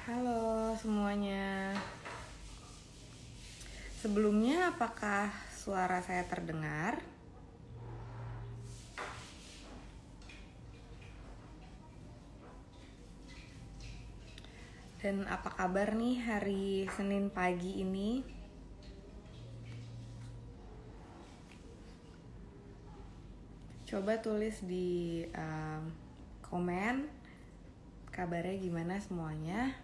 Halo semuanya. Sebelumnya apakah suara saya terdengar? Dan apa kabar nih hari Senin pagi ini? Coba tulis di komen kabarnya gimana semuanya.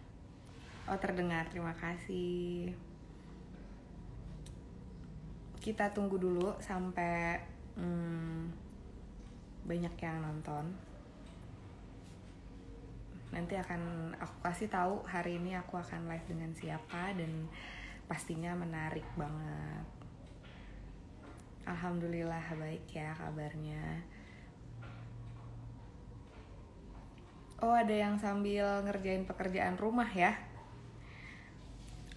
Oh, terdengar, terima kasih. Kita tunggu dulu sampai banyak yang nonton. Nanti akan aku kasih tahu hari ini aku akan live dengan siapa dan pastinya menarik banget. Alhamdulillah baik ya kabarnya. Oh, ada yang sambil ngerjain pekerjaan rumah ya.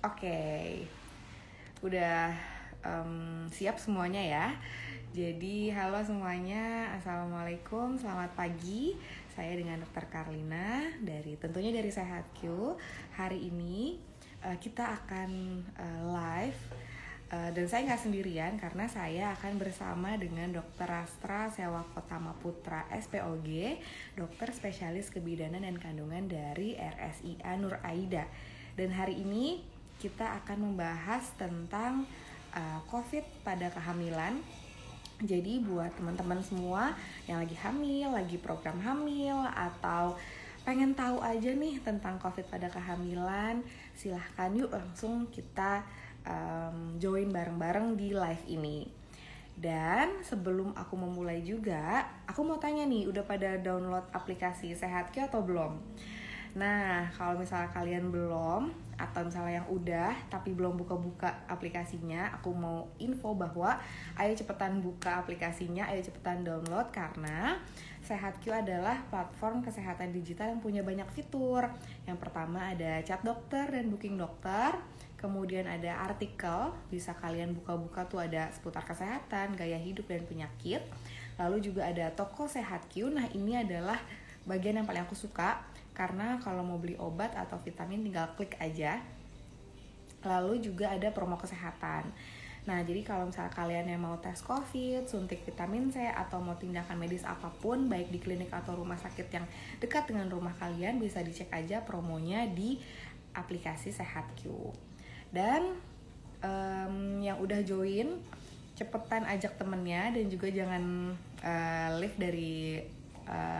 Oke. Udah siap semuanya ya. Jadi halo semuanya, assalamualaikum, selamat pagi. Saya dengan Dr. Karlina tentunya dari Sehat Q. Hari ini kita akan live dan saya nggak sendirian karena saya akan bersama dengan Dr. Rastra Sewakotama Putra SPOG, dokter spesialis kebidanan dan kandungan dari RSIA Nur Aida. Dan hari ini kita akan membahas tentang COVID pada kehamilan. Jadi buat teman-teman semua yang lagi hamil, lagi program hamil, atau pengen tahu aja nih tentang COVID pada kehamilan, silahkan yuk langsung kita join bareng-bareng di live ini. Dan sebelum aku memulai juga, aku mau tanya nih, udah pada download aplikasi Sehatki atau belum? Nah, kalau misalnya kalian belum, atau misalnya yang udah tapi belum buka-buka aplikasinya, aku mau info bahwa ayo cepetan buka aplikasinya, ayo cepetan download karena SehatQ adalah platform kesehatan digital yang punya banyak fitur. Yang pertama ada chat dokter dan booking dokter. Kemudian ada artikel, bisa kalian buka-buka tuh ada seputar kesehatan, gaya hidup dan penyakit. Lalu juga ada toko SehatQ. Nah, ini adalah bagian yang paling aku suka karena kalau mau beli obat atau vitamin tinggal klik aja. Lalu juga ada promo kesehatan. Nah, jadi kalau misalnya kalian yang mau tes COVID, suntik vitamin C, atau mau tindakan medis apapun, baik di klinik atau rumah sakit yang dekat dengan rumah kalian, bisa dicek aja promonya di aplikasi SehatQ. Dan yang udah join, cepetan ajak temennya dan juga jangan leave dari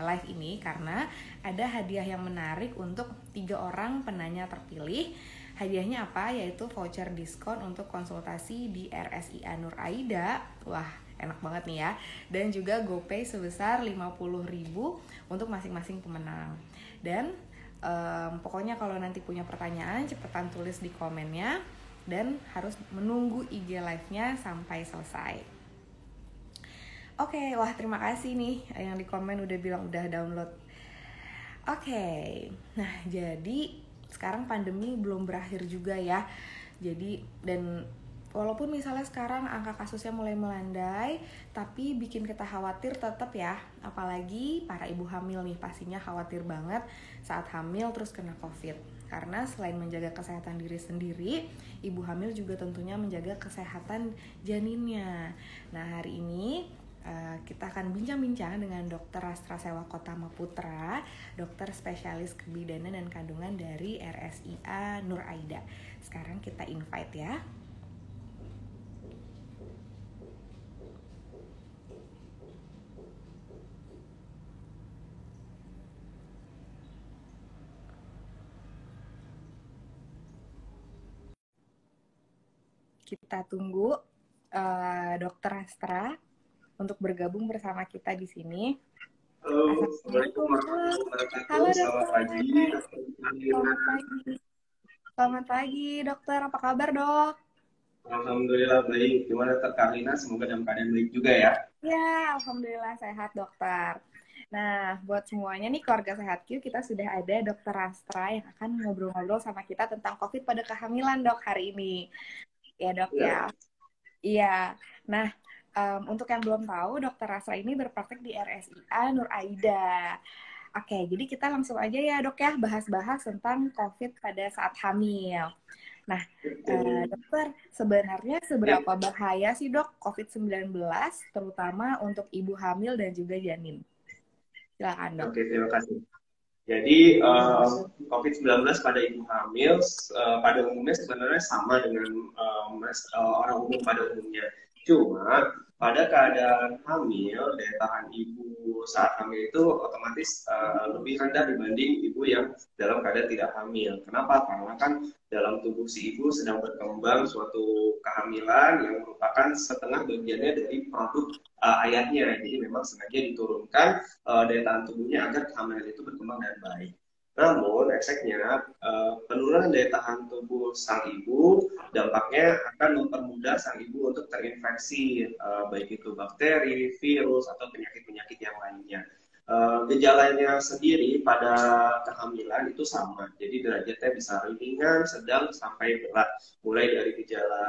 live ini karena ada hadiah yang menarik untuk 3 orang penanya terpilih. Hadiahnya apa? Yaitu voucher diskon untuk konsultasi di RSIA Nur Aida. Wah, enak banget nih ya. Dan juga GoPay sebesar 50.000 untuk masing-masing pemenang. Dan pokoknya kalau nanti punya pertanyaan, cepetan tulis di komennya dan harus menunggu IG live-nya sampai selesai. Oke, wah terima kasih nih yang di komen udah bilang udah download. Oke, nah jadi sekarang pandemi belum berakhir juga ya. Jadi dan walaupun misalnya sekarang angka kasusnya mulai melandai, tapi bikin kita khawatir tetap ya. Apalagi para ibu hamil nih pastinya khawatir banget saat hamil terus kena COVID. Karena selain menjaga kesehatan diri sendiri, ibu hamil juga tentunya menjaga kesehatan janinnya. Nah, hari ini kita akan bincang-bincang dengan Dr. Rastra Sewakotama Putra, dokter spesialis kebidanan dan kandungan dari RSIA Nur Aida. Sekarang kita invite ya. Kita tunggu Dr. Rastra untuk bergabung bersama kita di sini. Halo, Assalamualaikum warahmatullahi wabarakatuh. Halo, Selamat pagi. Selamat pagi. Selamat pagi, dokter. Apa kabar, dok? Alhamdulillah baik. Gimana Kak Karina? Semoga dalam keadaan baik juga ya. Ya, alhamdulillah sehat, dokter. Nah, buat semuanya nih keluarga Sehat Q, kita sudah ada Dokter Rastra yang akan ngobrol-ngobrol sama kita tentang COVID pada kehamilan, dok, hari ini. Ya, dok ya. Ya. Iya. Nah, untuk yang belum tahu, Dokter Rastra ini berpraktek di RSIA Nur Aida. Oke, jadi kita langsung aja ya dok ya bahas-bahas tentang COVID pada saat hamil. Nah, Oke. dokter, sebenarnya Ya, seberapa bahaya sih dok COVID-19, terutama untuk ibu hamil dan juga janin? Silakan dok. oke, terima kasih. Jadi COVID-19 pada ibu hamil pada umumnya sebenarnya sama dengan orang umum pada umumnya. Cuma pada keadaan hamil, daya tahan ibu saat hamil itu otomatis lebih rendah dibanding ibu yang dalam keadaan tidak hamil. Kenapa? Karena kan dalam tubuh si ibu sedang berkembang suatu kehamilan yang merupakan setengah bagiannya dari produk ayatnya. Jadi memang sengaja diturunkan daya tahan tubuhnya agar kehamilan itu berkembang dengan baik. Namun, efeknya penurunan daya tahan tubuh sang ibu dampaknya akan mempermudah sang ibu untuk terinfeksi, baik itu bakteri, virus, atau penyakit-penyakit yang lainnya. Gejalanya sendiri pada kehamilan itu sama, jadi derajatnya bisa ringan, sedang, sampai berat. Mulai dari gejala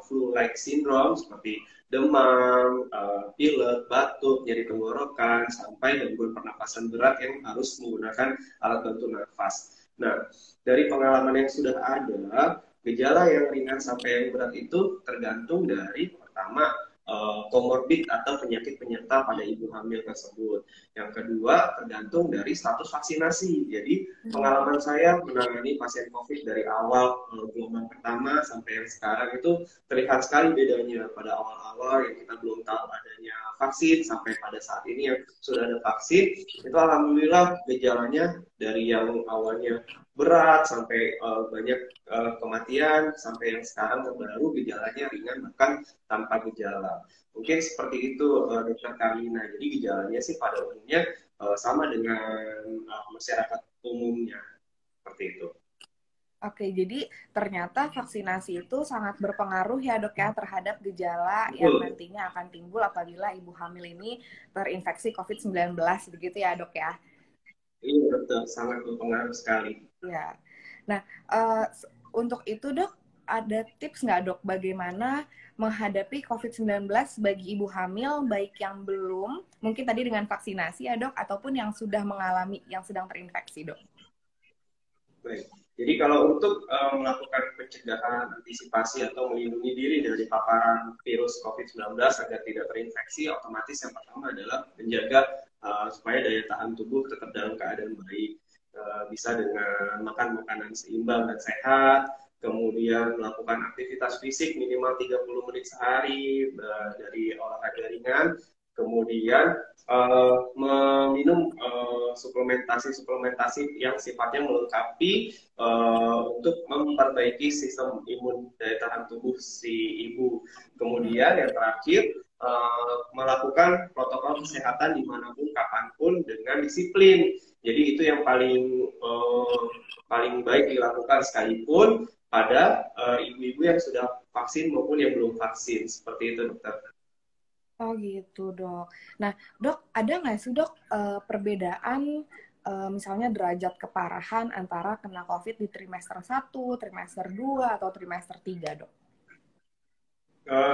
flu-like syndrome seperti demam, pilek, batuk, nyeri tenggorokan, sampai gangguan pernapasan berat yang harus menggunakan alat bantu nafas. Nah, dari pengalaman yang sudah ada, gejala yang ringan sampai yang berat itu tergantung dari pertama komorbid atau penyakit penyerta pada ibu hamil tersebut. Yang kedua, tergantung dari status vaksinasi. Jadi, pengalaman saya menangani pasien COVID dari awal gelombang pertama sampai yang sekarang itu terlihat sekali bedanya. Pada awal-awal yang kita belum tahu adanya vaksin sampai pada saat ini yang sudah ada vaksin, itu alhamdulillah gejalanya dari yang awalnya berat sampai banyak kematian sampai yang sekarang terbaru gejalanya ringan bahkan tanpa gejala. Mungkin seperti itu dokter Karina. Jadi gejalanya sih pada umumnya sama dengan masyarakat umumnya seperti itu. Oke, jadi ternyata vaksinasi itu sangat berpengaruh ya dok ya terhadap gejala yang Betul. nantinya akan timbul apabila ibu hamil ini terinfeksi COVID-19 begitu ya dok ya? Iya betul, sangat berpengaruh sekali. Ya. Nah, eh, untuk itu dok, ada tips nggak dok bagaimana menghadapi COVID-19 bagi ibu hamil baik yang belum, mungkin tadi dengan vaksinasi ya dok, ataupun yang sudah mengalami, yang sedang terinfeksi dok? Baik. Jadi kalau untuk melakukan pencegahan, antisipasi atau melindungi diri dari paparan virus COVID-19 agar tidak terinfeksi, otomatis yang pertama adalah menjaga supaya daya tahan tubuh tetap dalam keadaan baik. Bisa dengan makan makanan seimbang dan sehat, kemudian melakukan aktivitas fisik minimal 30 menit sehari dari olahraga ringan, kemudian meminum suplementasi-suplementasi yang sifatnya melengkapi untuk memperbaiki sistem imun daya tahan tubuh si ibu. Kemudian yang terakhir melakukan protokol kesehatan dimanapun, kapanpun dengan disiplin. Jadi itu yang paling baik dilakukan sekalipun pada ibu-ibu yang sudah vaksin maupun yang belum vaksin. Seperti itu dokter. Oh gitu dok. Nah dok, ada nggak sih dok perbedaan misalnya derajat keparahan antara kena COVID di trimester 1, trimester 2, atau trimester 3 dok?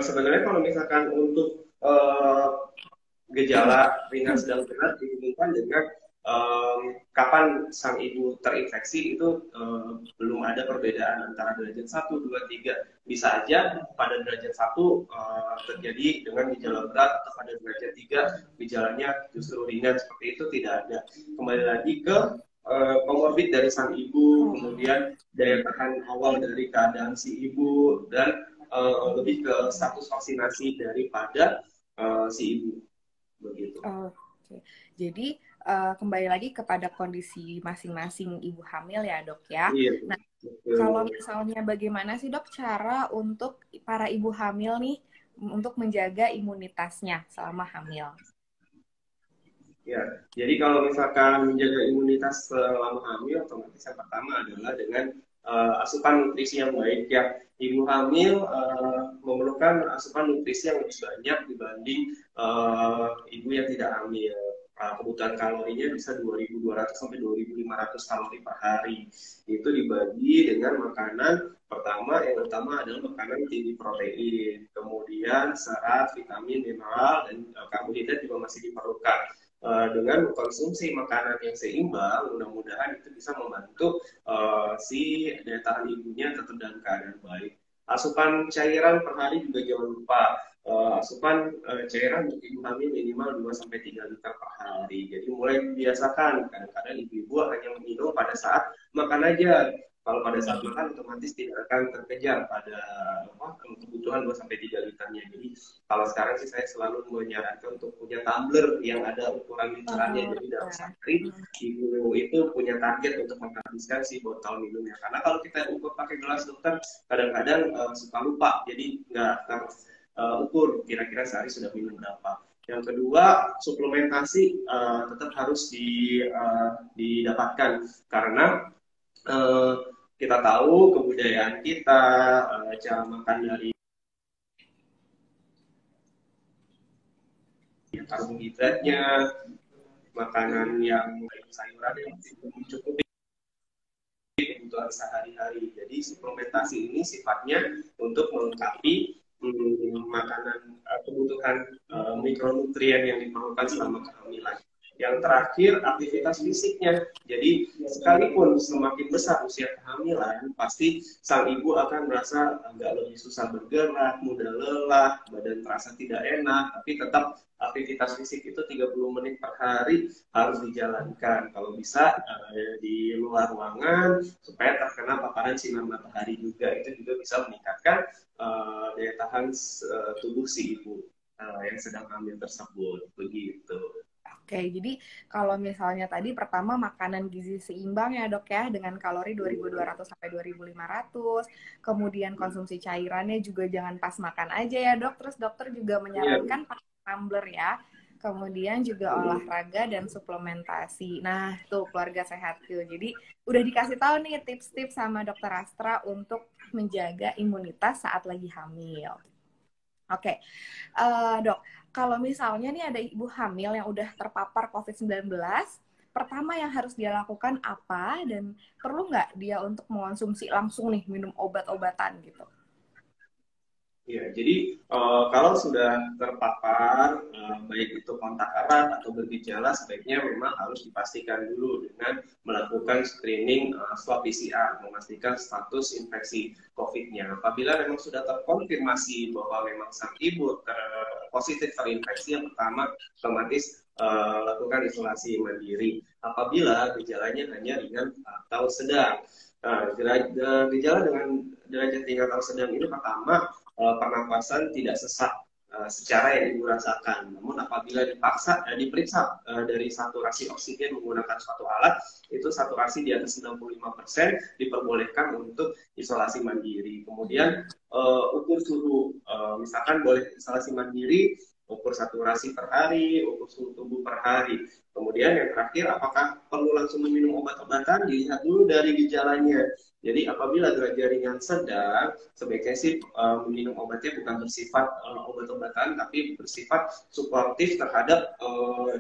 Sebenarnya kalau misalkan untuk gejala ringan sedang berat dihubungkan dengan kapan sang ibu terinfeksi itu belum ada perbedaan antara derajat 1, 2, 3. Bisa aja pada derajat 1 terjadi dengan gejala berat atau pada derajat 3 gejalanya justru ringan, seperti itu tidak ada. Kembali lagi ke komorbid dari sang ibu, kemudian daya tahan awal dari keadaan si ibu, dan lebih ke status vaksinasi daripada si ibu begitu. Oke. Jadi kembali lagi kepada kondisi masing-masing ibu hamil ya dok ya. Iya. Nah, kalau misalnya bagaimana sih dok cara untuk para ibu hamil nih untuk menjaga imunitasnya selama hamil? Ya, jadi kalau misalkan menjaga imunitas selama hamil, otomatis yang pertama adalah dengan asupan nutrisi yang baik ya. Ibu hamil memerlukan asupan nutrisi yang lebih banyak dibanding ibu yang tidak hamil. Kebutuhan kalorinya bisa 2.200 sampai 2.500 kalori per hari. Itu dibagi dengan makanan pertama, yang utama adalah makanan tinggi protein, kemudian serat, vitamin, mineral, dan karbohidrat juga masih diperlukan. dengan konsumsi makanan yang seimbang, mudah-mudahan itu bisa membantu si daya tahan ibunya tetap dalam keadaan baik. Asupan cairan per hari juga jangan lupa. Asupan cairan untuk ibu hamil minimal 2-3 liter per hari. Jadi mulai dibiasakan. Kadang-kadang ibu-ibu hanya minum pada saat makan aja. Kalau pada saat makan otomatis tidak akan terkejar pada kebutuhan 2-3 liternya. Jadi kalau sekarang sih saya selalu menyarankan untuk punya tumbler yang ada ukuran literannya. Jadi dalam sehari ibu itu punya target untuk menghabiskan si botol minumnya. Karena kalau kita ukur pakai gelas dokter, kadang-kadang suka lupa. Jadi nggak ukur kira-kira sehari sudah minum berapa. Yang kedua, suplementasi tetap harus didapatkan karena kita tahu kebudayaan kita, cara makan dari karbohidratnya, makanan yang sayuran yang mencukupi kebutuhan sehari-hari. Jadi suplementasi ini sifatnya untuk melengkapi makanan kebutuhan mikronutrien yang diperlukan selama kehamilan. Yang terakhir, aktivitas fisiknya. Jadi, sekalipun semakin besar usia kehamilan, pasti sang ibu akan merasa agak lebih susah bergerak, mudah lelah, badan terasa tidak enak, tapi tetap aktivitas fisik itu 30 menit per hari harus dijalankan. Kalau bisa di luar ruangan, supaya terkena paparan sinar matahari juga. Itu juga bisa meningkatkan daya tahan tubuh si ibu yang sedang hamil tersebut. Begitu. Oke, jadi kalau misalnya tadi pertama makanan gizi seimbang ya dok ya, dengan kalori 2.200 sampai 2.500, kemudian konsumsi cairannya juga jangan pas makan aja ya dok, terus dokter juga menyarankan pakai tumbler ya, kemudian juga olahraga dan suplementasi. Nah tuh keluarga sehat tuh, jadi udah dikasih tahu nih tips-tips sama dokter Astra untuk menjaga imunitas saat lagi hamil. Oke, dok, kalau misalnya nih ada ibu hamil yang udah terpapar COVID-19, pertama yang harus dia lakukan apa dan perlu nggak dia untuk mengonsumsi langsung nih minum obat-obatan gitu? Ya, jadi kalau sudah terpapar, baik itu kontak erat atau bergejala, sebaiknya memang harus dipastikan dulu dengan melakukan screening swab PCR, memastikan status infeksi COVID-nya. Apabila memang sudah terkonfirmasi bahwa memang sang ibu positif terinfeksi, yang pertama otomatis lakukan isolasi mandiri. Apabila gejalanya hanya ringan atau sedang. Nah, gejala dengan derajat ringan atau sedang ini pertama, pernapasan tidak sesak secara yang ibu rasakan. Namun apabila diperiksa dari saturasi oksigen menggunakan suatu alat, itu saturasi di atas 95% diperbolehkan untuk isolasi mandiri. Kemudian ukur suhu, misalkan boleh isolasi mandiri, ukur saturasi per hari, ukur suhu tubuh per hari. Kemudian yang terakhir, apakah perlu langsung meminum obat-obatan? Dilihat dulu dari gejalanya. Jadi apabila derajat ringan sedang, sebaiknya sih meminum obatnya bukan bersifat obat-obatan, tapi bersifat suportif terhadap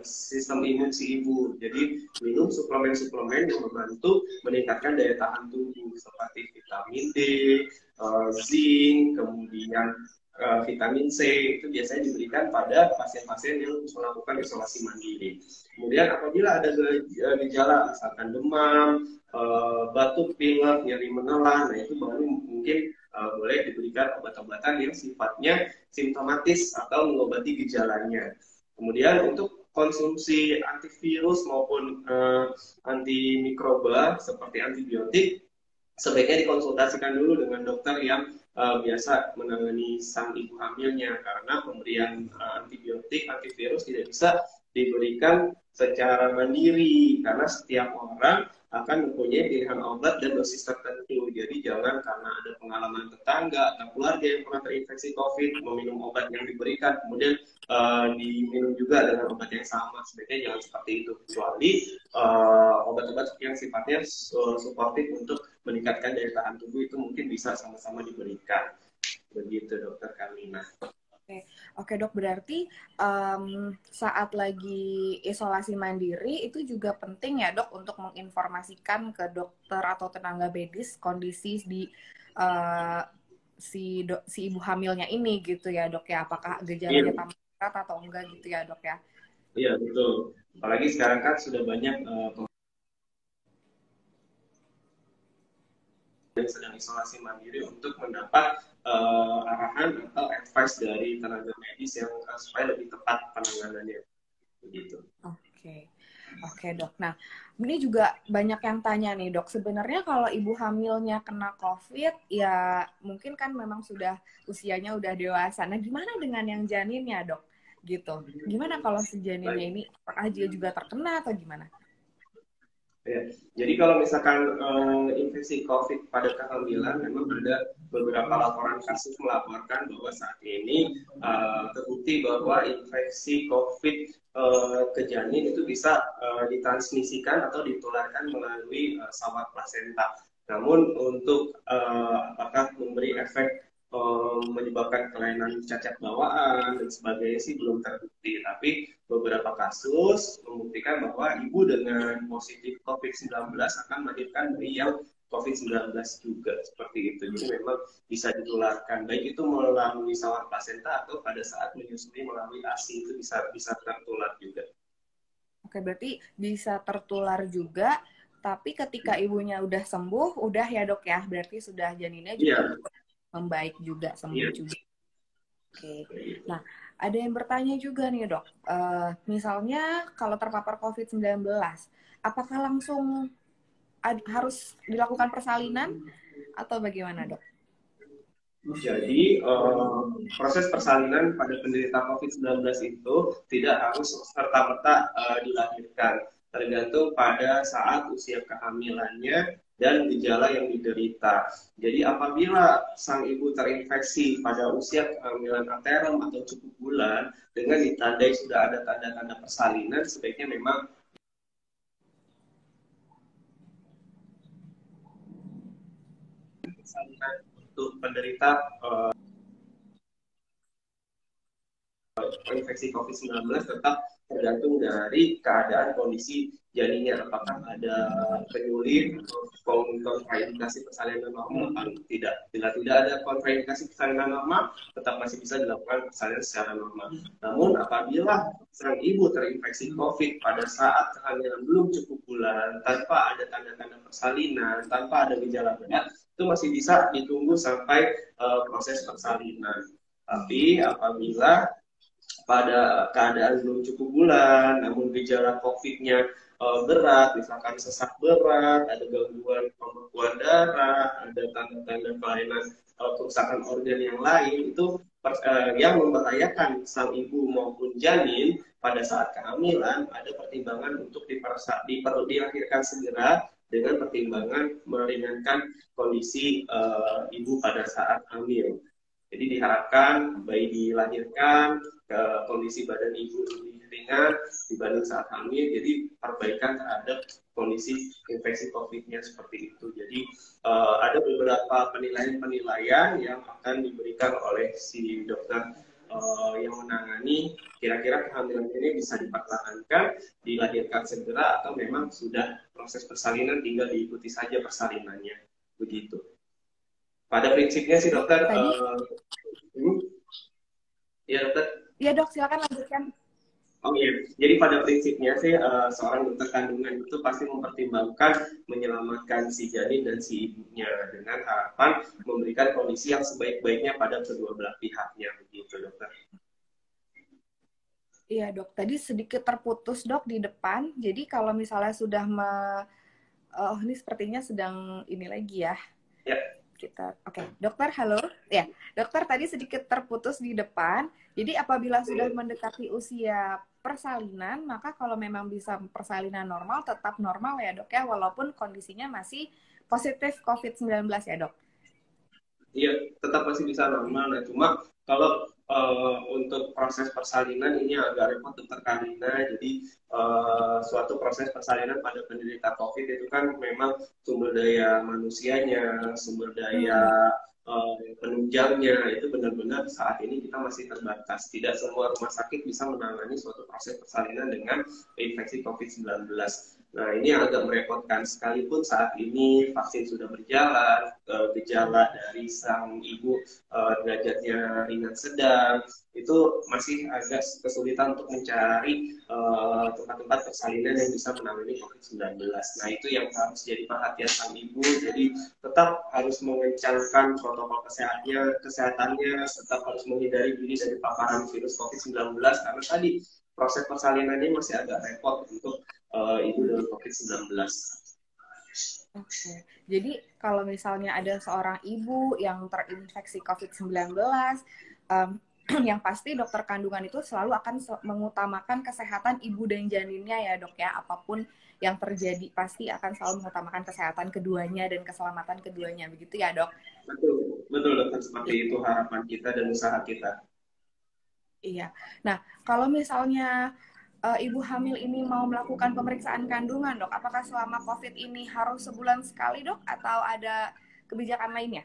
sistem imun si ibu. Jadi minum suplemen-suplemen yang membantu meningkatkan daya tahan tubuh seperti vitamin D, zinc, kemudian vitamin C itu biasanya diberikan pada pasien-pasien yang melakukan isolasi mandiri. Kemudian apabila ada gejala misalkan demam, batuk pilek, nyeri menelan, nah itu baru mungkin boleh diberikan obat-obatan yang sifatnya simptomatis atau mengobati gejalanya. Kemudian untuk konsumsi antivirus maupun antimikroba seperti antibiotik, sebaiknya dikonsultasikan dulu dengan dokter yang biasa menangani sang ibu hamilnya, karena pemberian antibiotik, antivirus tidak bisa diberikan secara mandiri karena setiap orang akan mempunyai pilihan obat dan dosis tertentu. Jadi jangan karena ada pengalaman tetangga atau keluarga yang pernah terinfeksi COVID meminum obat yang diberikan kemudian diminum juga dengan obat yang sama. Sebaiknya jangan seperti itu, kecuali obat-obat yang sifatnya suportif untuk meningkatkan daya tahan tubuh itu mungkin bisa sama-sama diberikan. Begitu Dokter Karlina. Oke dok, berarti saat lagi isolasi mandiri itu juga penting ya dok untuk menginformasikan ke dokter atau tenaga medis kondisi di si ibu hamilnya ini gitu ya dok ya, apakah gejalanya tambah berat atau enggak gitu ya dok ya? Iya, betul. Apalagi sekarang kan sudah banyak yang sedang isolasi mandiri untuk mendapat arahan atau advice dari tenaga medis yang supaya lebih tepat penanganannya. Begitu. Oke, oke dok. Nah, ini juga banyak yang tanya nih dok. Sebenarnya kalau ibu hamilnya kena COVID, ya mungkin kan memang sudah usianya udah dewasa. Nah, gimana dengan yang janinnya dok? Gitu. Gimana kalau si janinnya Baik. ini apakah dia juga terkena atau gimana? Ya. Jadi kalau misalkan infeksi COVID pada kehamilan, memang ada beberapa laporan kasus melaporkan bahwa saat ini terbukti bahwa infeksi COVID ke janin itu bisa ditransmisikan atau ditularkan melalui sawat plasenta. Namun untuk apakah memberi efek menyebabkan kelainan cacat bawaan dan sebagainya sih belum terbukti. Tapi beberapa kasus membuktikan bahwa ibu dengan positif COVID-19 akan melahirkan bayi yang COVID-19 juga seperti itu. Jadi memang bisa ditularkan, baik itu melalui sawar plasenta atau pada saat menyusui melalui ASI itu bisa bisa tertular juga. Oke, berarti bisa tertular juga, tapi ketika ibunya udah sembuh, udah ya dok ya, berarti sudah janinnya juga Iya, membaik juga, sembuh iya. juga. Oke, nah ada yang bertanya juga nih dok, misalnya kalau terpapar COVID-19, apakah langsung harus dilakukan persalinan atau bagaimana dok? Jadi proses persalinan pada penderita COVID-19 itu tidak harus serta-merta dilahirkan, tergantung pada saat usia kehamilannya dan gejala yang diderita. Jadi apabila sang ibu terinfeksi pada usia kehamilan aterem atau cukup bulan dengan ditandai sudah ada tanda-tanda persalinan, sebaiknya memang persalinan untuk penderita infeksi COVID-19 tetap tergantung dari keadaan kondisi janinnya, apakah ada penyulit atau kontraindikasi persalinan normal atau tidak. Bila tidak ada kontraindikasi persalinan normal, tetap masih bisa dilakukan persalinan secara normal. Namun apabila sang ibu terinfeksi COVID pada saat kehamilan belum cukup bulan, tanpa ada tanda-tanda persalinan, tanpa ada gejala berat, itu masih bisa ditunggu sampai proses persalinan. Tapi apabila pada keadaan belum cukup bulan, namun gejala COVID-nya berat, misalkan sesak berat, ada gangguan pembekuan darah, ada tanda-tanda kelainan kerusakan organ yang lain, itu yang membahayakan sang ibu maupun janin pada saat kehamilan, ada pertimbangan untuk dilahirkan segera dengan pertimbangan meringankan kondisi ibu pada saat hamil. Jadi diharapkan bayi dilahirkan ke kondisi badan ibu lebih ringan dibanding saat hamil. Jadi perbaikan terhadap kondisi infeksi COVID-nya seperti itu. Jadi ada beberapa penilaian-penilaian yang akan diberikan oleh si dokter yang menangani kira-kira kehamilan ini bisa dipertahankan, dilahirkan segera atau memang sudah proses persalinan tinggal diikuti saja persalinannya. Begitu. Pada prinsipnya sih dokter, Tadi, ya dokter. ya dok, silakan lanjutkan. Oh iya, jadi pada prinsipnya sih seorang dokter kandungan itu pasti mempertimbangkan menyelamatkan si janin dan si ibunya dengan harapan memberikan kondisi yang sebaik-baiknya pada kedua belah pihaknya, begitu dokter. Iya dok, tadi sedikit terputus dok di depan. Jadi kalau misalnya sudah oh ini sepertinya sedang ini lagi ya. Ya. Kita oke. Dokter halo ya, dokter tadi sedikit terputus di depan. Jadi apabila sudah mendekati usia persalinan, maka kalau memang bisa persalinan normal tetap normal ya dok ya, walaupun kondisinya masih positif COVID-19 ya dok. Iya, tetap masih bisa normal. Nah, cuma kalau untuk proses persalinan ini agak repot dokter Karina. Jadi suatu proses persalinan pada penderita COVID itu kan memang sumber daya manusianya, sumber daya penunjangnya itu benar-benar saat ini kita masih terbatas. Tidak semua rumah sakit bisa menangani suatu proses persalinan dengan infeksi COVID-19. Nah, ini yang agak merepotkan sekalipun saat ini vaksin sudah berjalan, gejala dari sang ibu derajatnya ringan sedang, itu itu masih agak kesulitan untuk mencari tempat-tempat persalinan yang bisa menangani COVID-19. Nah, itu yang harus jadi perhatian sang ibu. Jadi tetap harus mengencangkan protokol kesehatannya, tetap harus menghindari diri dari paparan virus COVID-19 karena tadi proses persalinannya masih agak repot untuk ibu dengan COVID-19. Oke, jadi kalau misalnya ada seorang ibu yang terinfeksi COVID-19, yang pasti dokter kandungan itu selalu akan mengutamakan kesehatan ibu dan janinnya ya dok ya, apapun yang terjadi pasti akan selalu mengutamakan kesehatan keduanya dan keselamatan keduanya, begitu ya dok? Betul, betul dokter, seperti itu harapan kita dan usaha kita. Iya, nah kalau misalnya ibu hamil ini mau melakukan pemeriksaan kandungan, dok, apakah selama COVID ini harus sebulan sekali, dok, atau ada kebijakan lainnya?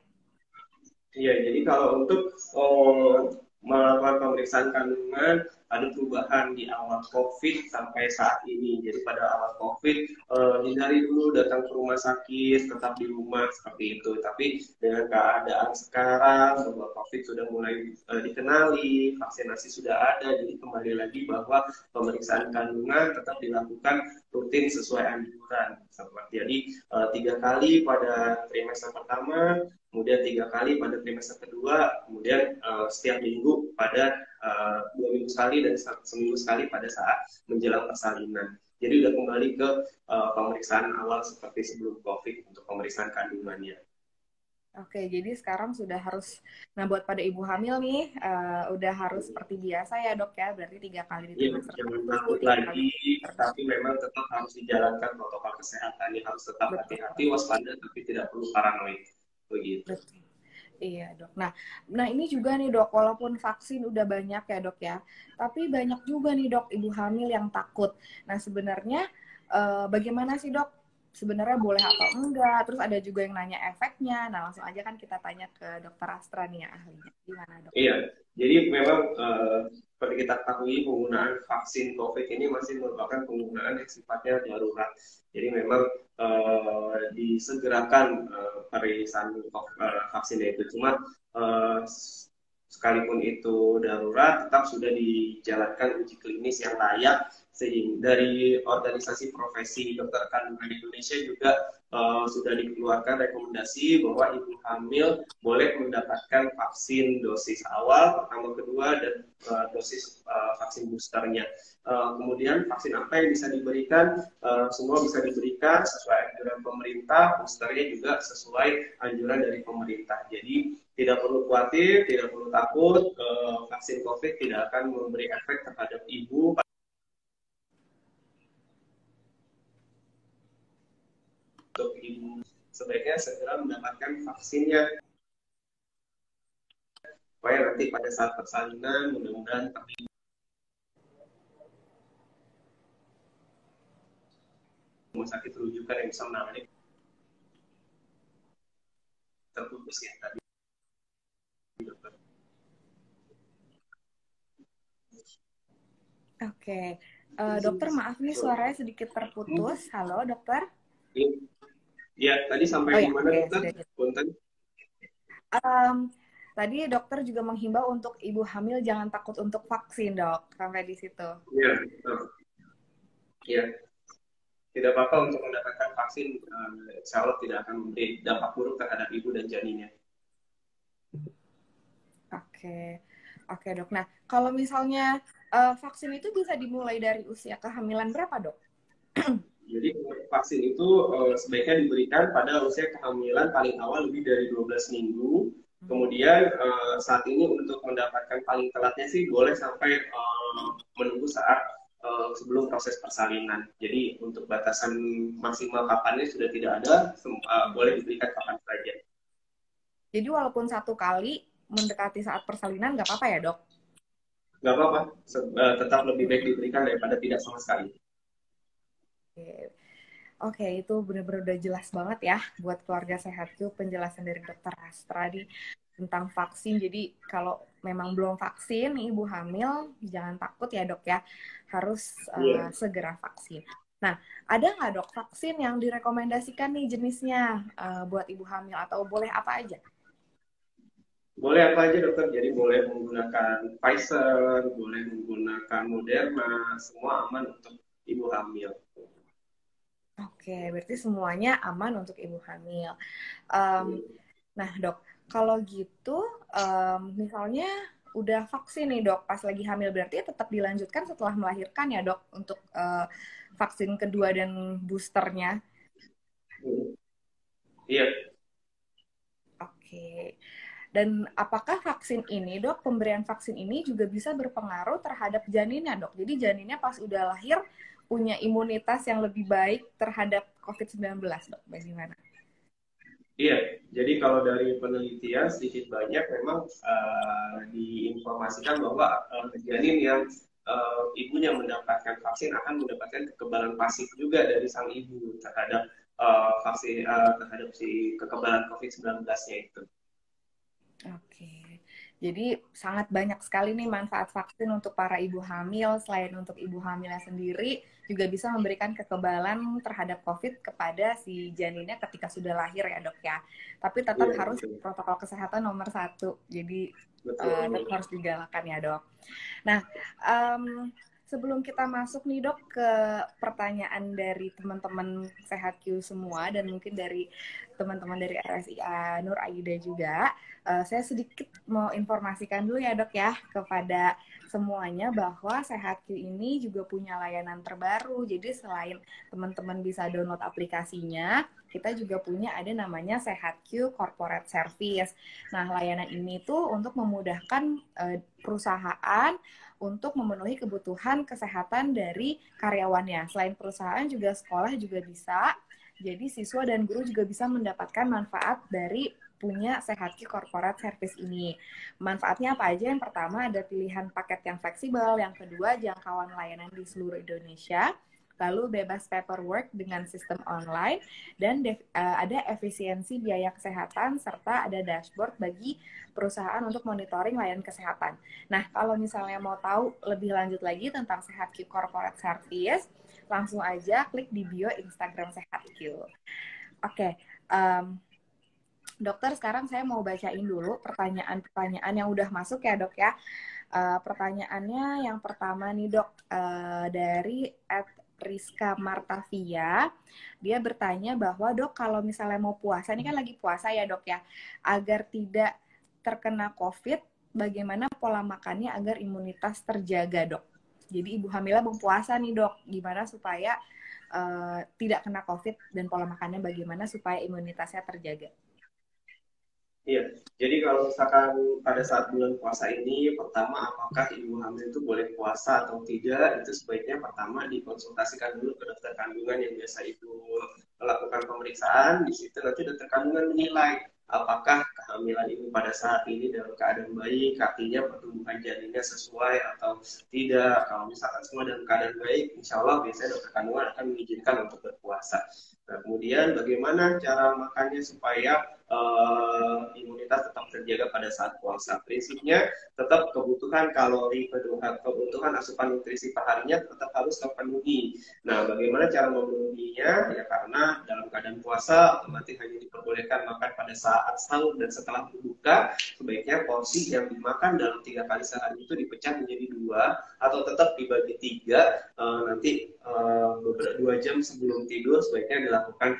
Iya, jadi kalau untuk melakukan pemeriksaan kandungan ada perubahan di awal COVID sampai saat ini. Jadi pada awal COVID hindari dulu datang ke rumah sakit, tetap di rumah seperti itu. Tapi dengan keadaan sekarang bahwa COVID sudah mulai dikenali, vaksinasi sudah ada, jadi kembali lagi bahwa pemeriksaan kandungan tetap dilakukan rutin sesuai anjuran. Jadi 3 kali pada trimester pertama, kemudian 3 kali pada trimester kedua, kemudian setiap minggu pada 2 minggu sekali dan seminggu sekali pada saat menjelang persalinan. Jadi udah kembali ke pemeriksaan awal seperti sebelum COVID untuk pemeriksaan kandungannya. Oke, jadi sekarang sudah harus, nah buat pada ibu hamil nih, udah harus seperti biasa ya dok ya, berarti 3 kali di Iya, trimester jangan satu, takut 3 kali. lagi, tapi memang tetap harus dijalankan protokol kesehatannya, harus tetap Betul. hati-hati, waspada, tapi tidak perlu paranoid. Begitu. Betul. Iya dok. Nah ini juga nih dok, walaupun vaksin udah banyak ya dok ya, tapi banyak juga nih dok ibu hamil yang takut. Nah sebenarnya bagaimana sih dok? Sebenarnya boleh atau enggak? Terus ada juga yang nanya efeknya. Nah langsung aja kan kita tanya ke dokter Astra nih ya ahlinya. Gimana dok? Iya, jadi memang seperti kita ketahui penggunaan vaksin COVID ini masih merupakan penggunaan yang sifatnya darurat. Jadi memang disegerakan periksaan vaksinnya itu. Cuma sekalipun itu darurat, tetap sudah dijalankan uji klinis yang layak. Sehingga dari organisasi profesi dokter kandungan Indonesia juga sudah dikeluarkan rekomendasi bahwa ibu hamil boleh mendapatkan vaksin dosis awal, pertama, kedua, dan dosis vaksin boosternya. Kemudian vaksin apa yang bisa diberikan? Semua bisa diberikan sesuai anjuran pemerintah, boosternya juga sesuai anjuran dari pemerintah. Jadi tidak perlu khawatir, tidak perlu takut, vaksin COVID tidak akan memberi efek terhadap ibu. Untuk ibu sebaiknya segera mendapatkan vaksinnya supaya nanti pada saat persalinan mudah-mudahan rumah sakit rujukan yang bisa menangani terputus ya tadi dokter. Oke, dokter maaf nih suaranya sedikit terputus. Halo dokter. Iya, tadi sampai di mana dokter? Punten. Tadi dokter juga menghimbau untuk ibu hamil jangan takut untuk vaksin dok, sampai di situ. Iya, iya. Tidak apa-apa untuk mendapatkan vaksin, insya Allah tidak akan memberi dampak buruk terhadap ibu dan janinnya. Oke dok. Nah, kalau misalnya vaksin itu bisa dimulai dari usia kehamilan berapa dok? Jadi vaksin itu sebaiknya diberikan pada usia kehamilan paling awal lebih dari 12 minggu. Kemudian saat ini untuk mendapatkan paling telatnya sih boleh sampai menunggu saat sebelum proses persalinan. Jadi untuk batasan maksimal kapannya sudah tidak ada, boleh diberikan kapan saja. Jadi walaupun 1 kali mendekati saat persalinan nggak apa-apa ya dok? Nggak apa-apa, tetap lebih baik diberikan daripada tidak sama sekali. Oke, itu benar-benar udah jelas banget ya buat keluarga sehat tuh penjelasan dari dokter Astra tentang vaksin. Jadi kalau memang belum vaksin, ibu hamil jangan takut ya dok ya, harus segera vaksin. Nah, ada nggak dok vaksin yang direkomendasikan nih jenisnya buat ibu hamil atau boleh apa aja? Boleh apa aja dokter, jadi boleh menggunakan Pfizer, boleh menggunakan Moderna, semua aman untuk ibu hamil. Oke, berarti semuanya aman untuk ibu hamil. Um, nah dok, kalau gitu misalnya udah vaksin nih dok, pas lagi hamil berarti tetap dilanjutkan setelah melahirkan ya dok untuk vaksin kedua dan boosternya. Iya. Oke. Dan apakah vaksin ini, dok, pemberian vaksin ini juga bisa berpengaruh terhadap janinnya, dok? Jadi janinnya pas udah lahir punya imunitas yang lebih baik terhadap COVID-19, dok? Bagaimana? Iya, jadi kalau dari penelitian sedikit banyak memang diinformasikan bahwa janin yang ibunya mendapatkan vaksin akan mendapatkan kekebalan pasif juga dari sang ibu terhadap vaksin terhadap si kekebalan COVID-19-nya itu. Oke, jadi sangat banyak sekali nih manfaat vaksin untuk para ibu hamil. Selain untuk ibu hamilnya sendiri, juga bisa memberikan kekebalan terhadap COVID kepada si janinnya ketika sudah lahir ya dok ya. Tapi tetap Iya, harus betul. protokol kesehatan nomor satu. Jadi tetap Betul. harus digalakan ya dok. Nah, um, sebelum kita masuk nih dok ke pertanyaan dari teman-teman Sehat Q semua dan mungkin dari teman-teman dari RSIA Nur Aida juga, saya sedikit mau informasikan dulu ya dok ya kepada semuanya bahwa Sehat Q ini juga punya layanan terbaru. Jadi selain teman-teman bisa download aplikasinya, kita juga punya ada namanya Sehat Q Corporate Service. Nah, layanan ini tuh untuk memudahkan perusahaan untuk memenuhi kebutuhan kesehatan dari karyawannya. Selain perusahaan juga sekolah juga bisa. Jadi siswa dan guru juga bisa mendapatkan manfaat dari punya Sehatki Corporate Service ini. Manfaatnya apa aja? Yang pertama ada pilihan paket yang fleksibel, yang kedua jangkauan layanan di seluruh Indonesia, lalu bebas paperwork dengan sistem online, dan ada efisiensi biaya kesehatan, serta ada dashboard bagi perusahaan untuk monitoring layanan kesehatan. Nah, kalau misalnya mau tahu lebih lanjut lagi tentang Sehatki Corporate Service, langsung aja klik di bio Instagram Sehatki. Oke, dokter, sekarang saya mau bacain dulu pertanyaan-pertanyaan yang udah masuk ya dok ya. Pertanyaannya yang pertama nih dok, dari Rizka Martavia, dia bertanya bahwa dok kalau misalnya mau puasa, ini kan lagi puasa ya dok ya, agar tidak terkena COVID, bagaimana pola makannya agar imunitas terjaga dok? Jadi ibu hamilnya mau puasa nih dok, gimana supaya tidak kena COVID dan pola makannya bagaimana supaya imunitasnya terjaga? Iya, jadi kalau misalkan pada saat bulan puasa ini, pertama apakah ibu hamil itu boleh puasa atau tidak, itu sebaiknya pertama dikonsultasikan dulu ke dokter kandungan yang biasa ibu melakukan pemeriksaan. Di situ nanti dokter kandungan menilai apakah kehamilan ibu pada saat ini dalam keadaan baik, artinya pertumbuhan janinnya sesuai atau tidak. Kalau misalkan semua dalam keadaan baik, insya Allah biasanya dokter kandungan akan mengizinkan untuk berpuasa. Nah, kemudian bagaimana cara makannya supaya imunitas tetap terjaga pada saat puasa. Prinsipnya tetap kebutuhan kalori, kebutuhan asupan nutrisi perharinya tetap harus terpenuhi. Nah, bagaimana cara memenuhinya? Ya karena dalam keadaan puasa otomatis hanya diperbolehkan makan pada saat sahur dan setelah berbuka. Sebaiknya porsi yang dimakan dalam 3 kali sehari itu dipecah menjadi 2 atau tetap dibagi 3. Nanti beberapa 2 jam sebelum tidur sebaiknya dilakukan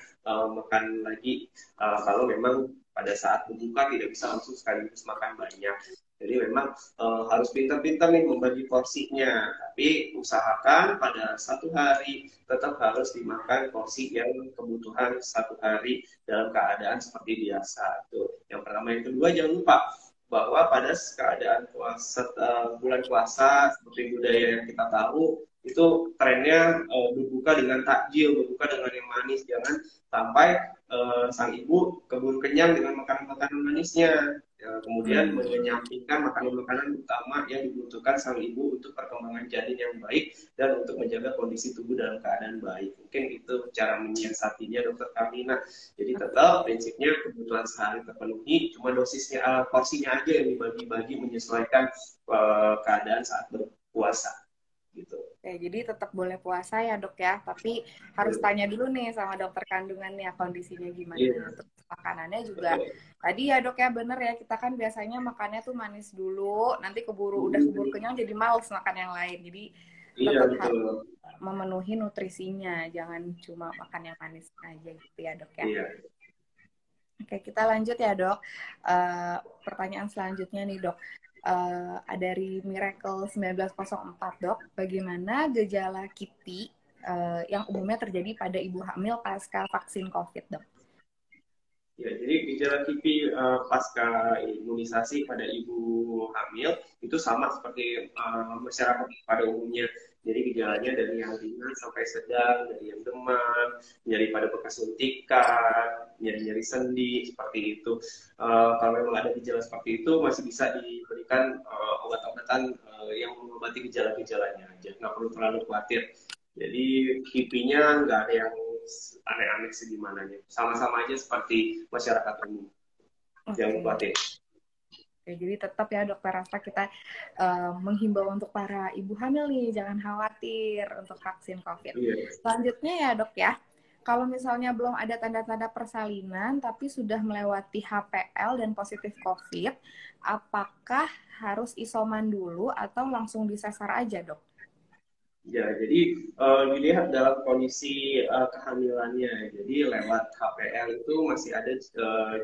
makan lagi kalau memang pada saat berbuka tidak bisa langsung sekaligus makan banyak. Jadi memang harus pintar-pintar nih membagi porsinya. Tapi usahakan pada satu hari tetap harus dimakan porsi yang kebutuhan satu hari dalam keadaan seperti biasa. Tuh. Yang pertama, yang kedua jangan lupa bahwa pada keadaan puasa bulan puasa seperti budaya yang kita tahu itu trennya berbuka dengan takjil, berbuka dengan yang manis. Jangan sampai sang ibu keburu kenyang dengan makanan-makanan manisnya. Ya, kemudian menyampingkan makanan-makanan utama yang dibutuhkan sang ibu untuk perkembangan janin yang baik dan untuk menjaga kondisi tubuh dalam keadaan baik. Mungkin itu cara menyiasatinya dokter Karina. Jadi tetap prinsipnya kebutuhan sehari terpenuhi, cuma dosisnya, porsinya aja yang dibagi-bagi menyesuaikan keadaan saat berpuasa. Gitu. Oke, jadi tetap boleh puasa ya dok ya, tapi harus tanya dulu nih sama dokter kandungannya kondisinya gimana. Iya. Terus Makanannya juga tadi ya dok ya bener ya, kita kan biasanya makannya tuh manis dulu, nanti udah keburu kenyang jadi males makan yang lain. Jadi Iya, tetap betul. harus memenuhi nutrisinya, jangan cuma makan yang manis aja gitu ya dok ya. Iya. Oke, kita lanjut ya dok. Pertanyaan selanjutnya nih dok. Dari Miracle 1904 dok, bagaimana gejala KIPI yang umumnya terjadi pada ibu hamil pasca vaksin COVID dok? Ya, jadi gejala KIPI pasca imunisasi pada ibu hamil itu sama seperti masyarakat pada umumnya. Jadi gejalanya dari yang ringan sampai sedang, dari yang demam, nyeri pada bekas suntikan, nyeri-nyeri sendi, seperti itu. Kalau memang ada gejala seperti itu, masih bisa diberikan obat-obatan yang mengobati gejala-gejalanya aja. Nggak perlu terlalu khawatir. Jadi KIPI-nya nggak ada yang aneh-aneh segimananya. Sama-sama aja seperti masyarakat umum. Jangan khawatir. Oke, jadi tetap ya dokter Rafa kita menghimbau untuk para ibu hamil nih, jangan khawatir untuk vaksin COVID. Selanjutnya ya dok ya, kalau misalnya belum ada tanda-tanda persalinan tapi sudah melewati HPL dan positif COVID, apakah harus isoman dulu atau langsung disesar aja dok? Ya, jadi dilihat dalam kondisi kehamilannya. Jadi lewat HPL itu masih ada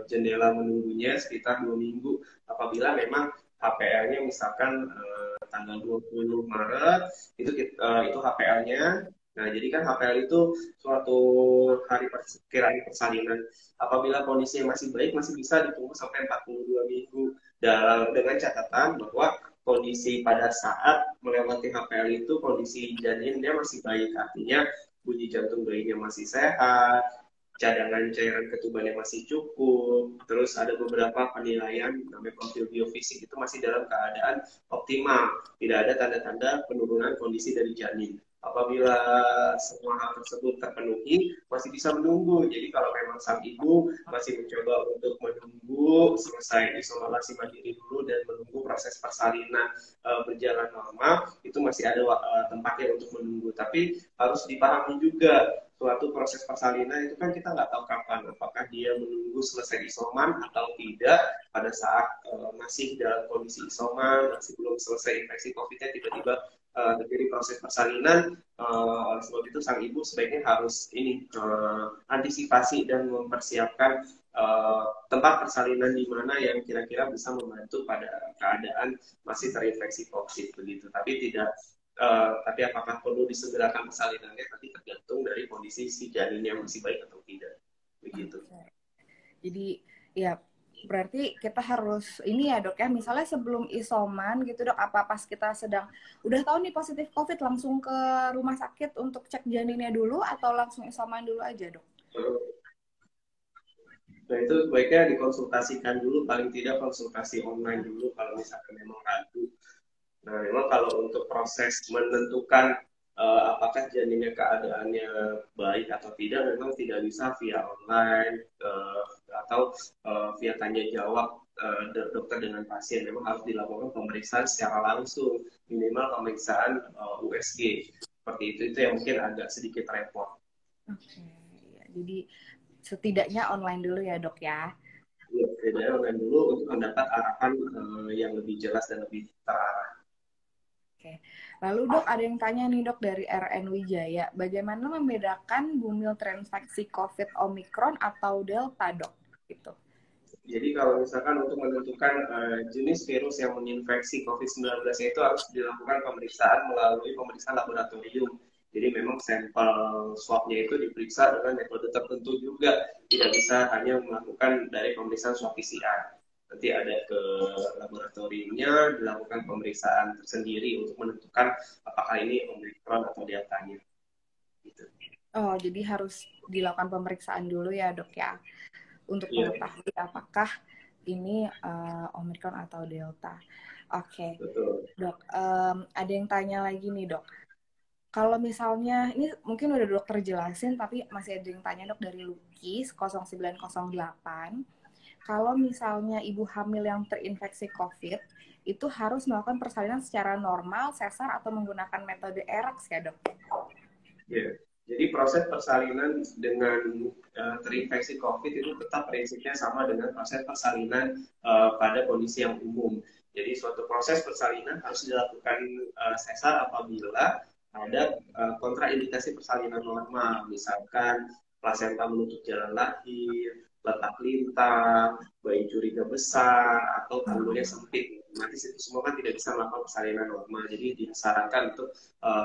jendela menunggunya sekitar 2 minggu. Apabila memang HPL-nya misalkan tanggal 20 Maret, itu HPL-nya. Nah, jadi kan HPL itu suatu hari perkiraan persalinan. Apabila kondisinya masih baik, masih bisa ditunggu sampai 42 minggu. Dengan catatan bahwa kondisi pada saat melewati HPL itu kondisi janinnya masih baik, artinya bunyi jantung bayinya masih sehat, cadangan cairan ketubannya masih cukup, terus ada beberapa penilaian namanya profil biofisik itu masih dalam keadaan optimal, tidak ada tanda-tanda penurunan kondisi dari janin. Apabila semua hal tersebut terpenuhi, masih bisa menunggu. Jadi kalau memang sang ibu masih mencoba untuk menunggu selesai isolasi mandiri dulu dan menunggu proses persalinan berjalan normal, itu masih ada tempatnya untuk menunggu. Tapi harus dipahami juga suatu proses persalinan itu kan kita nggak tahu kapan, apakah dia menunggu selesai isoman atau tidak. Pada saat masih dalam kondisi isoman, masih belum selesai infeksi COVID-nya, tiba-tiba terjadi proses persalinan. Oleh sebab itu sang ibu sebaiknya harus antisipasi dan mempersiapkan tempat persalinan di mana yang kira-kira bisa membantu pada keadaan masih terinfeksi COVID begitu. Tapi apakah perlu disegerakan persalinannya nanti tergantung dari kondisi si janinnya masih baik atau tidak begitu. Jadi ya berarti kita harus ini ya dok ya, misalnya sebelum isoman gitu dok, apa pas kita sedang udah tahu nih positif COVID langsung ke rumah sakit untuk cek janinnya dulu atau langsung isoman dulu aja dok? Nah itu sebaiknya dikonsultasikan dulu, paling tidak konsultasi online dulu kalau misalkan memang ragu. Nah memang kalau untuk proses menentukan apakah janinnya keadaannya baik atau tidak, memang tidak bisa via online atau via tanya jawab dokter dengan pasien. Memang harus dilakukan pemeriksaan secara langsung, minimal pemeriksaan USG. Seperti itu yang mungkin agak sedikit repot. Oke, jadi setidaknya online dulu ya dok ya. Ya, setidaknya online dulu untuk mendapat arahan yang lebih jelas dan lebih terarah. Oke. Lalu dok, ada yang tanya nih dok dari RN Wijaya, bagaimana membedakan bumil terinfeksi COVID Omicron atau Delta dok? Gitu. Jadi kalau misalkan untuk menentukan jenis virus yang menginfeksi COVID-19 itu harus dilakukan pemeriksaan melalui pemeriksaan laboratorium. Jadi memang sampel swabnya itu diperiksa dengan metode tertentu juga. Tidak bisa hanya melakukan dari pemeriksaan swab PCR. Nanti ada ke laboratoriumnya, dilakukan pemeriksaan tersendiri untuk menentukan apakah ini Omicron atau Delta-nya. Gitu. Oh, jadi harus dilakukan pemeriksaan dulu ya dok ya, untuk mengetahui apakah ini Omicron atau Delta. Oke. Dok, ada yang tanya lagi nih dok. Kalau misalnya, ini mungkin udah dokter jelasin, tapi masih ada yang tanya dok dari Lukis 0908. Kalau misalnya ibu hamil yang terinfeksi COVID, itu harus melakukan persalinan secara normal, sesar, atau menggunakan metode ERAX ya dok? Yeah. Jadi proses persalinan dengan terinfeksi COVID itu tetap prinsipnya sama dengan proses persalinan pada kondisi yang umum. Jadi suatu proses persalinan harus dilakukan sesar apabila ada kontraindikasi persalinan normal, misalkan plasenta menutup jalan lahir, letak lintang, bayi curiga besar, atau kandungnya sempit. Nanti itu semua kan tidak bisa melakukan persalinan normal, jadi disarankan untuk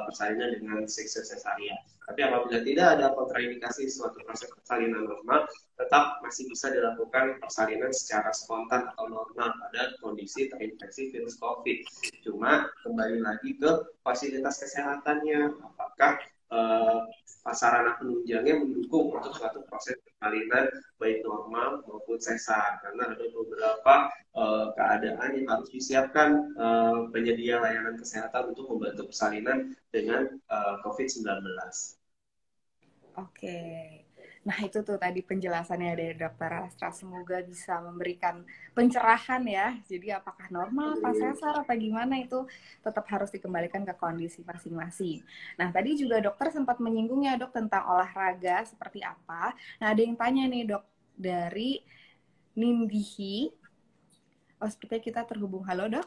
persalinan dengan seksi sesarian. Tapi apabila tidak ada kontraindikasi suatu proses persalinan normal, tetap masih bisa dilakukan persalinan secara spontan atau normal pada kondisi terinfeksi virus COVID. Cuma kembali lagi ke fasilitas kesehatannya, apakah sarana penunjangnya mendukung untuk suatu proses persalinan baik normal maupun sesar, karena ada beberapa keadaan yang harus disiapkan penyedia layanan kesehatan untuk membantu persalinan dengan COVID-19. Oke. Nah, itu tuh tadi penjelasannya dari Dokter Astra. Semoga bisa memberikan pencerahan ya. Jadi apakah normal, apa sesar, apa gimana itu tetap harus dikembalikan ke kondisi masing-masing. Nah, tadi juga dokter sempat menyinggung ya dok tentang olahraga seperti apa. Nah, ada yang tanya nih dok dari Nindihi. Oh, sepertinya kita terhubung. Halo dok?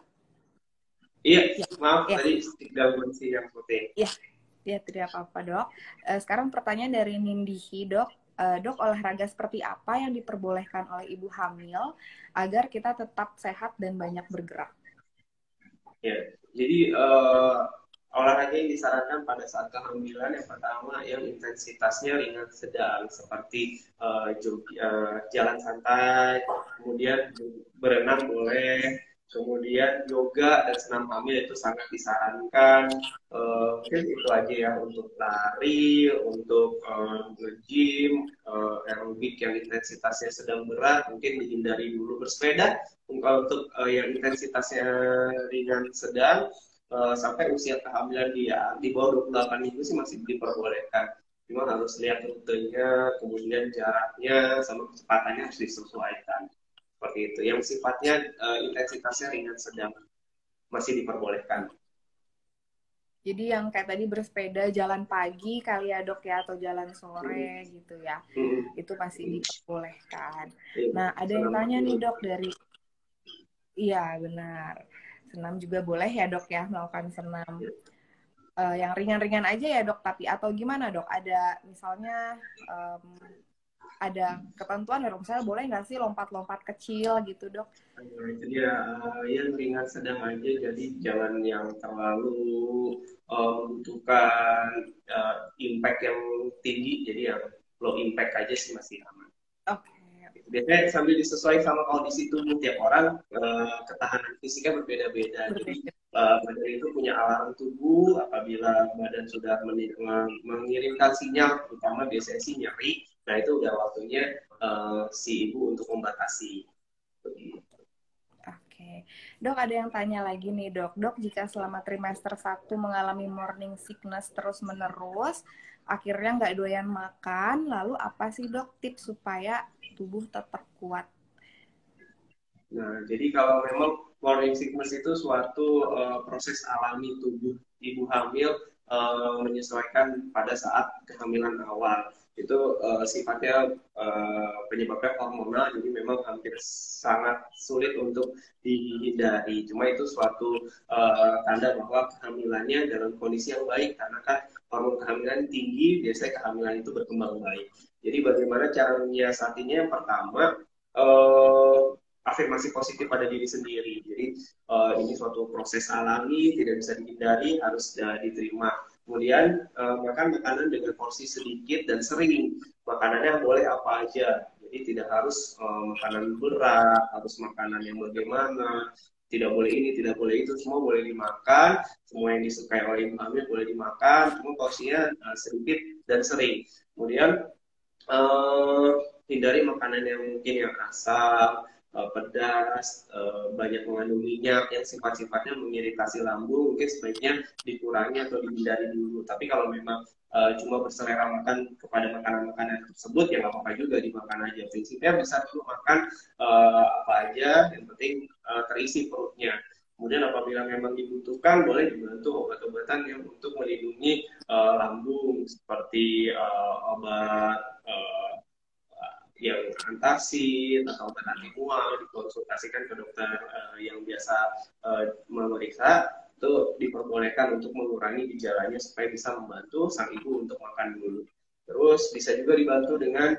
Iya, Ya. maaf Ya. tadi gangguan sinyal putih. Iya. Ya, tidak apa-apa dok. Sekarang pertanyaan dari Nindihi dok. Dok, olahraga seperti apa yang diperbolehkan oleh ibu hamil agar kita tetap sehat dan banyak bergerak? Ya, jadi olahraga yang disarankan pada saat kehamilan yang pertama yang intensitasnya ringan sedang seperti jalan santai, kemudian berenang boleh, kemudian yoga dan senam hamil itu sangat disarankan. Mungkin itu aja ya untuk lari, untuk nge-gym, aerobik yang intensitasnya sedang berat, mungkin dihindari dulu bersepeda. Untuk yang intensitasnya ringan sedang sampai usia kehamilan dia di bawah 28 minggu sih masih diperbolehkan. Cuma harus lihat rutenya, kemudian jaraknya, sama kecepatannya harus disesuaikan. Seperti itu. Yang sifatnya intensitasnya ringan sedang masih diperbolehkan. Jadi yang kayak tadi bersepeda jalan pagi kali ya dok ya, atau jalan sore gitu ya, itu masih diperbolehkan. Nah, ada yang tanya nih dok dari, iya benar, senam juga boleh ya dok ya, melakukan senam yang ringan-ringan aja ya dok, tapi atau gimana dok? Ada misalnya ada ketentuan ya dok, misalnya boleh nggak sih lompat-lompat kecil gitu dok? Jadi yang ringan sedang aja, jadi jangan yang terlalu membutuhkan impact yang tinggi, jadi yang low impact aja sih masih aman. Oke. Biasanya sambil disesuaikan sama kondisi tubuh tiap orang, ketahanan fisiknya berbeda-beda. Jadi badan itu punya alarm tubuh apabila badan sudah mengirimkan sinyal, terutama biasanya sih nyeri. Nah itu udah waktunya si ibu untuk membatasi. Oke. Dok, ada yang tanya lagi nih dok. Dok, jika selama trimester 1 mengalami morning sickness terus-menerus, akhirnya nggak doyan makan, lalu apa sih dok tips supaya tubuh tetap kuat? Nah, jadi kalau memang morning sickness itu suatu proses alami tubuh ibu hamil menyesuaikan pada saat kehamilan awal. Itu sifatnya penyebabnya hormonal, jadi memang hampir sangat sulit untuk dihindari. Cuma itu suatu tanda bahwa kehamilannya dalam kondisi yang baik, karena kan hormon kehamilan tinggi, biasanya kehamilan itu berkembang baik. Jadi bagaimana cara menyiasatinya? Yang pertama, afirmasi positif pada diri sendiri. Jadi ini suatu proses alami, tidak bisa dihindari, harus diterima. Kemudian makan makanan dengan porsi sedikit dan sering. Makanannya boleh apa aja. Jadi tidak harus makanan berat, harus makanan yang bagaimana. Tidak boleh ini, tidak boleh itu, semua boleh dimakan. Semua yang disukai oleh ibu hamil boleh dimakan. Cuma porsinya sedikit dan sering. Kemudian hindari makanan yang mungkin yang asam, pedas, banyak mengandung minyak yang sifat-sifatnya mengiritasi lambung, mungkin sebaiknya dikurangi atau dihindari dulu. Tapi kalau memang cuma berselera makan kepada makanan-makanan tersebut, ya nggak apa-apa juga dimakan aja. Prinsipnya bisa dulu makan apa aja, yang penting terisi perutnya. Kemudian apabila memang dibutuhkan, boleh dibantu obat-obatan yang untuk melindungi lambung seperti obat yang antacid atau obat anti mual, dikonsultasikan ke dokter yang biasa memeriksa, itu diperbolehkan untuk mengurangi gejalanya supaya bisa membantu sang ibu untuk makan dulu. Terus bisa juga dibantu dengan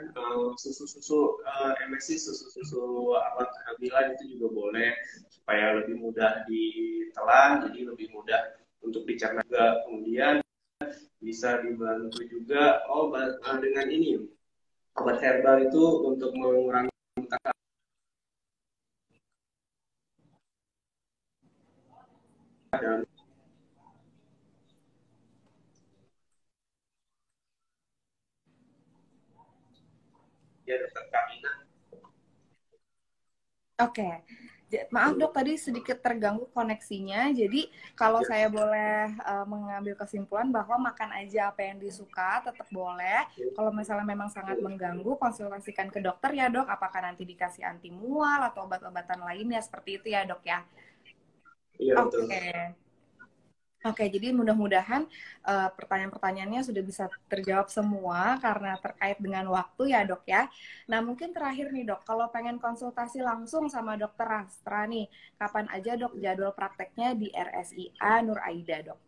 susu-susu MSG, susu-susu awal kehamilan itu juga boleh supaya lebih mudah ditelan, jadi lebih mudah untuk dicerna juga. Kemudian bisa dibantu juga dengan ini obat herbal itu untuk mengurangi dan ya dokter Kamina. Oke. Maaf dok, tadi sedikit terganggu koneksinya. Jadi kalau Ya, saya boleh mengambil kesimpulan bahwa makan aja apa yang disuka, tetap boleh. Kalau misalnya memang sangat mengganggu, konsultasikan ke dokter ya dok. Apakah nanti dikasih anti mual atau obat-obatan lainnya seperti itu ya dok ya? iya betul. Oke. Oke, jadi mudah-mudahan pertanyaan-pertanyaannya sudah bisa terjawab semua karena terkait dengan waktu ya dok ya. Nah mungkin terakhir nih dok, kalau pengen konsultasi langsung sama dokter Astra nih, kapan aja dok jadwal prakteknya di RSIA Nur Aida dok?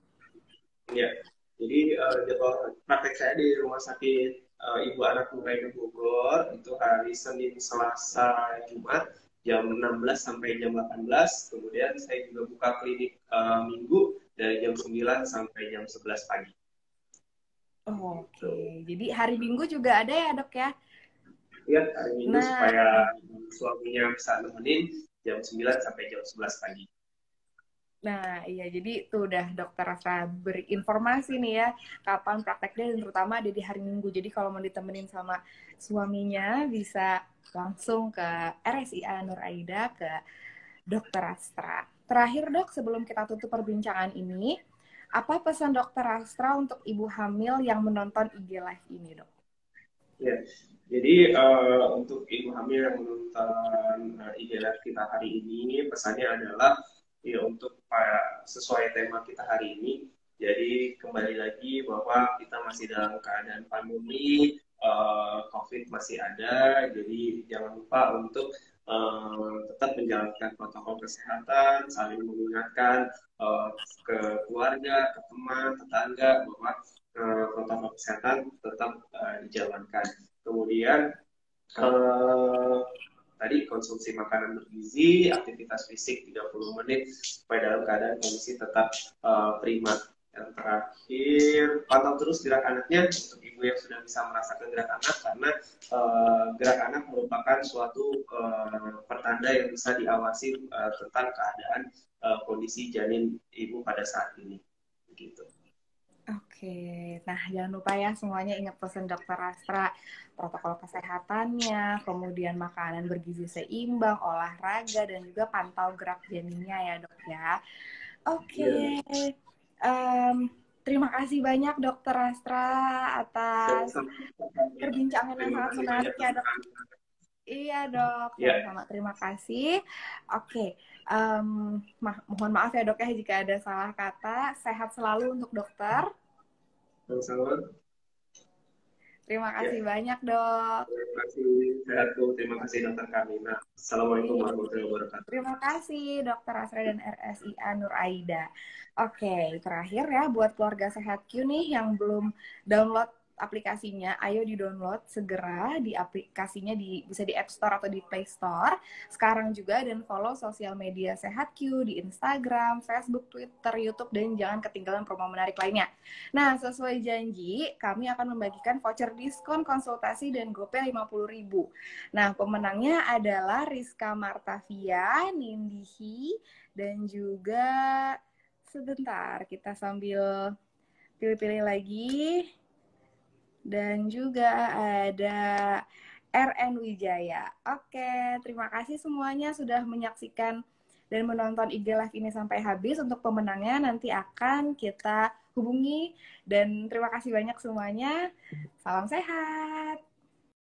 Ya, jadi jadwal praktek saya di Rumah Sakit Ibu Anak Muraida Bogor itu hari Senin, Selasa, Jumat jam 16 sampai jam 18. Kemudian saya juga buka klinik Minggu dari jam 9 sampai jam 11 pagi. Oke, jadi hari Minggu juga ada ya dok ya? Lihat hari Minggu Nah, supaya suaminya bisa nemenin jam 9 sampai jam 11 pagi. Nah, iya, jadi itu udah dokter Astra berinformasi nih ya, kapan prakteknya dan terutama ada di hari Minggu. Jadi kalau mau ditemenin sama suaminya, bisa langsung ke RSIA Nur Aida, ke dokter Astra. Terakhir dok, sebelum kita tutup perbincangan ini, apa pesan dokter Astra untuk ibu hamil yang menonton IG Live ini dok? Ya, jadi untuk ibu hamil yang menonton IG Live kita hari ini, pesannya adalah ya untuk sesuai tema kita hari ini. Jadi kembali lagi bahwa kita masih dalam keadaan pandemi, COVID masih ada, jadi jangan lupa untuk tetap menjalankan protokol kesehatan, saling mengingatkan ke keluarga, ke teman, tetangga bahwa protokol kesehatan tetap dijalankan. Kemudian tadi konsumsi makanan bergizi, aktivitas fisik 30 menit supaya dalam keadaan kondisi tetap prima. Yang terakhir, pantau terus gerak anaknya untuk ibu yang sudah bisa merasakan gerak anak karena gerak anak merupakan suatu pertanda yang bisa diawasi tentang keadaan kondisi janin ibu pada saat ini. Gitu. Oke, nah jangan lupa ya semuanya ingat pesan dokter Astra, protokol kesehatannya, kemudian makanan bergizi seimbang, olahraga, dan juga pantau gerak janinnya ya dok ya. Iya. Oke, terima kasih banyak dokter Astra atas perbincangan yang Terima sangat kasih menarik banyak. ya dok. Iya dok, Ya, sama-sama terima kasih. Oke, mohon maaf ya dok ya jika ada salah kata. Sehat selalu untuk dokter. sama-sama. Terima Ya, kasih banyak, Dok. terima kasih. Sehat, Bu. Terima kasih, Dokter Kamina. Assalamualaikum Iya, warahmatullahi wabarakatuh. terima kasih, Dokter Asra dan RSIA Nur Aida. Oke, terakhir ya buat keluarga Sehat Q nih yang belum download aplikasinya, ayo di-download segera di aplikasinya bisa di App Store atau di Play Store. Sekarang juga dan follow sosial media Sehat Q di Instagram, Facebook, Twitter, YouTube dan jangan ketinggalan promo menarik lainnya. Nah, sesuai janji, kami akan membagikan voucher diskon konsultasi dan GoPay 50.000. Nah, pemenangnya adalah Rizka Martavia, Nindihi, dan juga sebentar kita sambil pilih-pilih lagi. Dan juga ada RN Wijaya. Oke, terima kasih semuanya sudah menyaksikan dan menonton IG Live ini sampai habis. Untuk pemenangnya nanti akan kita hubungi. Dan terima kasih banyak semuanya. Salam sehat.